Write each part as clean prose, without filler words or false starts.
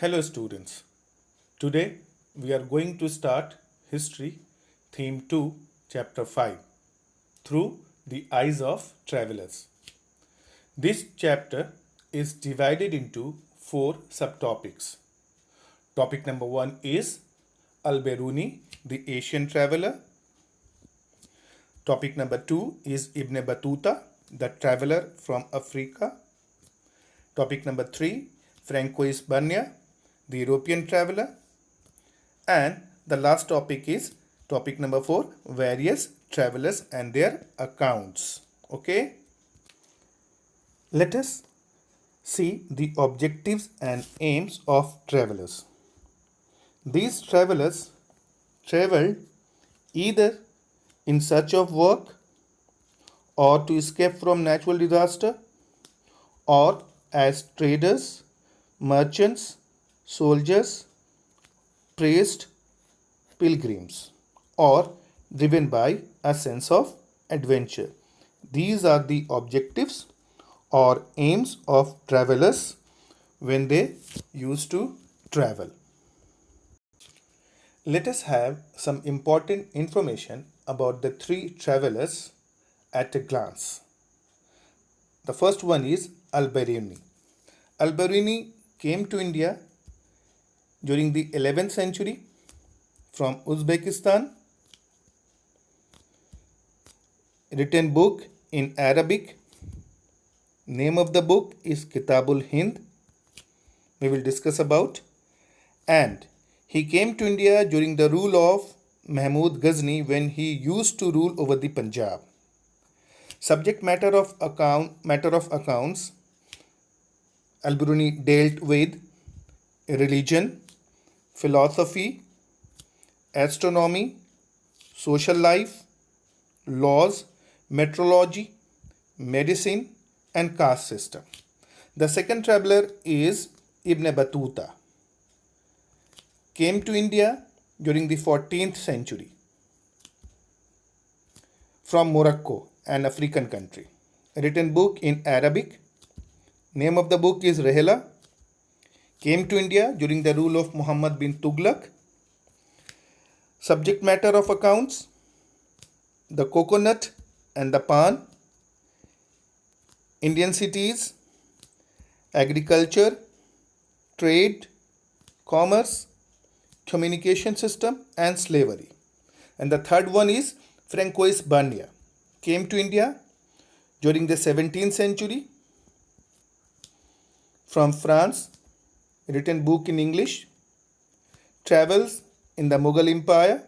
Hello students. Today we are going to start History Theme 2 Chapter 5 Through the Eyes of Travelers. This chapter is divided into 4 subtopics. Topic number 1 is Al-Biruni, the Asian traveler. Topic number 2 is Ibn Battuta, the traveler from Africa. Topic number 3, Francois Bernier, the European traveler. And the last topic is topic number 4, various travelers and their accounts. Okay. Let us see the objectives and aims of travelers. These travelers traveled either in search of work or to escape from natural disaster or as traders, merchants, soldiers, priests, pilgrims, or driven by a sense of adventure. These are the objectives or aims of travelers when they used to travel. Let us have some important information about the 3 travelers at a glance. The first one is Al-Biruni. Al-Biruni came to India during the 11th century from Uzbekistan. Written book in Arabic. Name of the book is Kitabul Hind. We will discuss about. And he came to India during the rule of Mahmud Ghazni when he used to rule over the Punjab. Subject matter of accounts. Al-Biruni dealt with religion, philosophy, astronomy, social life, laws, meteorology, medicine, and caste system. The second traveler is Ibn Battuta. Came to India during the 14th century from Morocco, an African country. Written book in Arabic. Name of the book is Rehla. Came to India during the rule of Muhammad bin Tughlaq. Subject matter of accounts: the coconut and the palm, Indian cities, agriculture, trade, commerce, communication system, and slavery. And the third one is Francois Bernier. Came to India during the 17th century from France. Written book in English. Travels in the Mughal Empire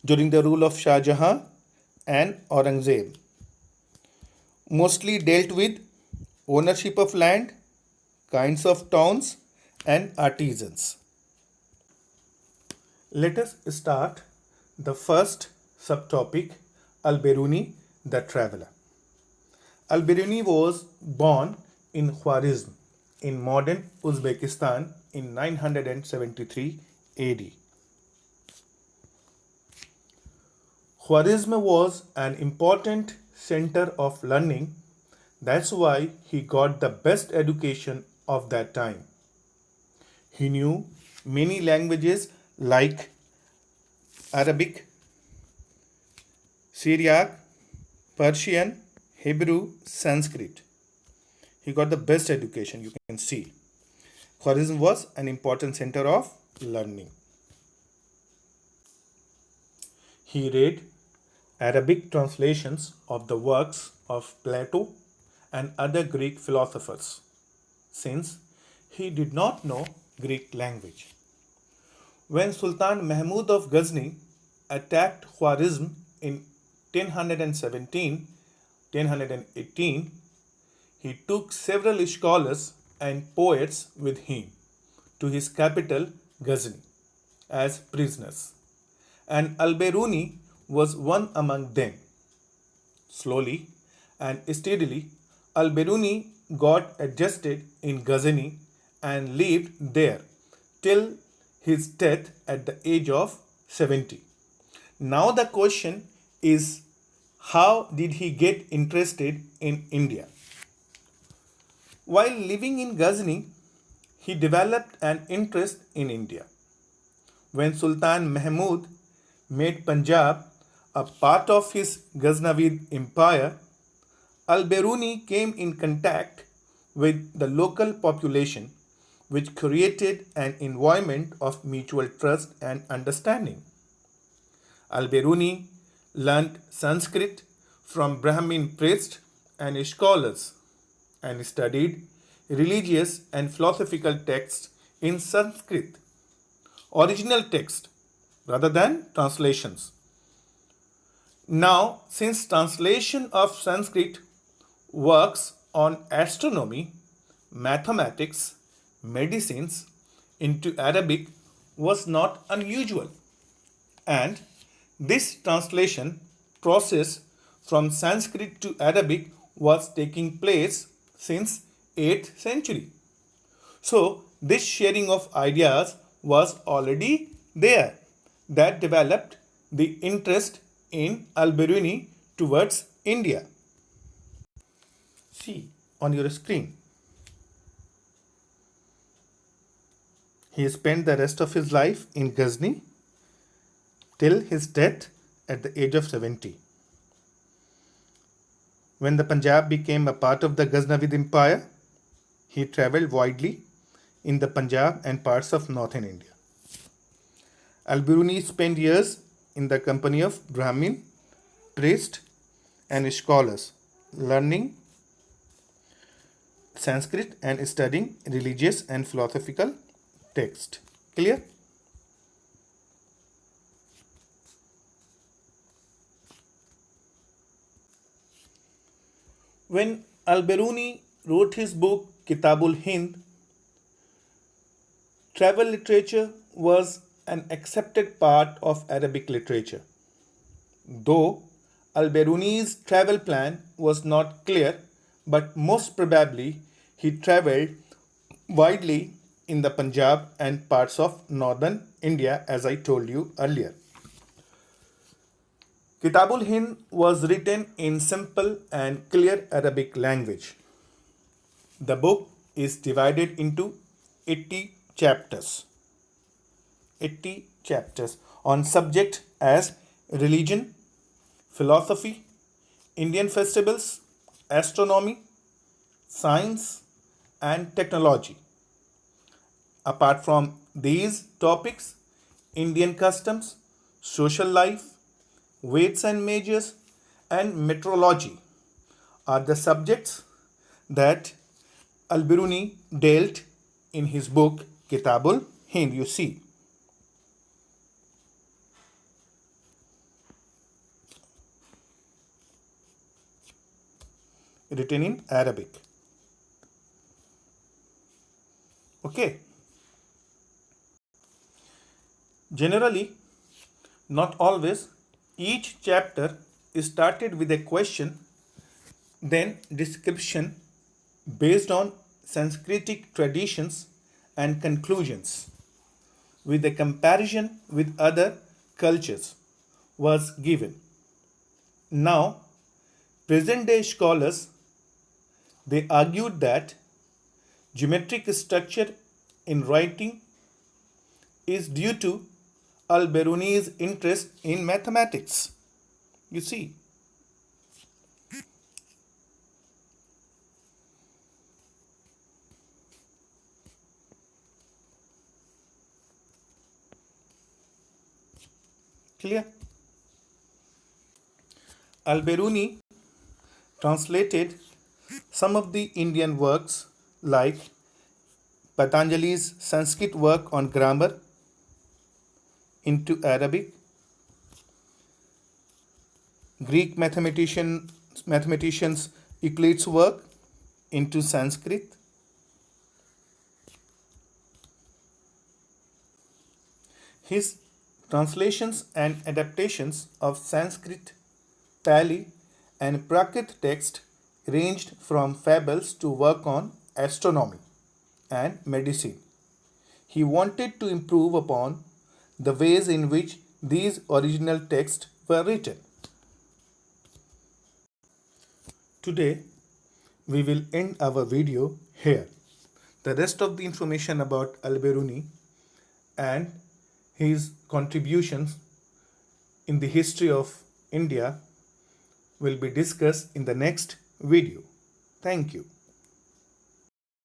during the rule of Shah Jahan and Aurangzeb. Mostly dealt with ownership of land, kinds of towns, and artisans. Let us start the first subtopic, Al-Biruni, the traveler. Al-Biruni was born in Khwarizm in modern Uzbekistan in 973 AD. Khwarizm was an important center of learning. That's why he got the best education of that time. He knew many languages like Arabic, Syriac, Persian, Hebrew, Sanskrit. He got the best education, you can see. Khwarizm was an important center of learning. He read Arabic translations of the works of Plato and other Greek philosophers, since he did not know Greek language. When Sultan Mahmud of Ghazni attacked Khwarizm in 1018, he took several scholars and poets with him to his capital Ghazni as prisoners, and Al-Biruni was one among them. Slowly and steadily, Al-Biruni got adjusted in Ghazni and lived there till his death at the age of 70. Now the question is, how did he get interested in India? While living in Ghazni, he developed an interest in India. When Sultan Mahmud made Punjab a part of his Ghaznavid empire, Al-Biruni came in contact with the local population, which created an environment of mutual trust and understanding. Al-Biruni learned Sanskrit from Brahmin priests and scholars and studied religious and philosophical texts in Sanskrit, original text rather than translations. Now, since translation of Sanskrit works on astronomy, mathematics, medicines into Arabic was not unusual, and this translation process from Sanskrit to Arabic was taking place since 8th century. So this sharing of ideas was already there that developed the interest in Al-Biruni towards India. See on your screen. He spent the rest of his life in Ghazni till his death at the age of 70. When the Punjab became a part of the Ghaznavid Empire, he travelled widely in the Punjab and parts of northern India. Al-Biruni spent years in the company of Brahmin, priests and scholars, learning Sanskrit and studying religious and philosophical texts. Clear? When Al-Biruni wrote his book Kitabul Hind, travel literature was an accepted part of Arabic literature. Though Al-Biruni's travel plan was not clear, but most probably he travelled widely in the Punjab and parts of northern India, as I told you earlier. Kitabul Hind was written in simple and clear Arabic language. The book is divided into 80 chapters. 80 chapters on subjects as religion, philosophy, Indian festivals, astronomy, science and technology. Apart from these topics, Indian customs, social life, weights and measures and meteorology are the subjects that Al-Biruni dealt in his book Kitabul Hind. You see. Written in Arabic. Okay. Generally, not always, each chapter is started with a question, then description based on Sanskritic traditions and conclusions, with a comparison with other cultures was given. Now, present day scholars, they argued that geometric structure in writing is due to Al-Biruni's interest in mathematics. You see. Clear? Al-Biruni translated some of the Indian works like Patanjali's Sanskrit work on grammar into Arabic, Greek mathematicians Euclid's work into Sanskrit, his translations and adaptations of Sanskrit, Pali and Prakrit text ranged from fables to work on astronomy and medicine. He wanted to improve upon the ways in which these original texts were written. Today, we will end our video here. The rest of the information about Al-Biruni and his contributions in the history of India will be discussed in the next video. Thank you.